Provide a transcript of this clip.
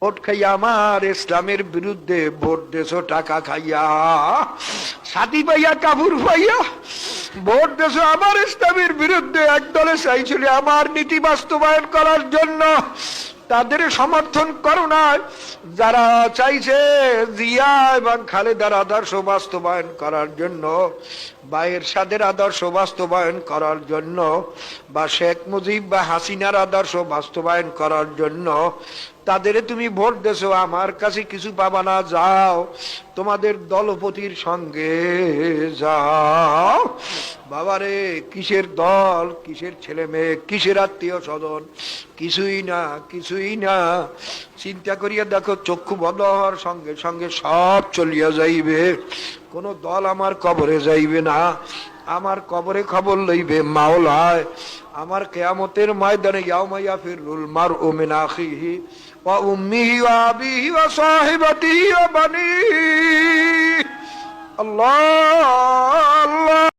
Vote খাইয়া আমার ইসলামের বিরুদ্ধে ভোট দেশো টাকা খাইয়া, সাথী পাইয়া কাপুর পাইয়া ভোট দেশো আমার ইসলামের বিরুদ্ধে। একদলে চাইছিল আমার নীতি বাস্তবায়ন করার জন্য, তাদের সমর্থন করো না। যারা চাইছে জিয়া এবং খালেদার আদর্শ বাস্তবায়ন করার জন্য, বা এরশাদের আদর্শ বাস্তবায়ন করার জন্য, বা শেখ মুজিব বা হাসিনার আদর্শ বাস্তবায়ন করার জন্য, তাদের তুমি ভোট দেছো, আমার কাছে কিছু পাবা না। যাও তোমাদের দলপতির সঙ্গে যাও। বাবারে, কিসের দল, কিসের ছেলে মেয়ে, কিসের আত্মীয় স্বজন, কিছুই না, কিছুই না। চিন্তা করিয়া দেখো, চক্ষু বন্ধ হওয়ার সঙ্গে সঙ্গে সব চলিয়া যাইবে। কোন দল আমার কবরে যাইবে না, আমার কবরে খবর লইবে মাওলায়। আমার কিয়ামতের ময়দানে ইয়াউমা ইয়াফিরুল মারউ মিন আখিহি ওয়া উম্মিহি ওয়া আবিহি ওয়া সাহিবাতিহি ওয়া বানিহি। আল্লাহ আল্লাহ।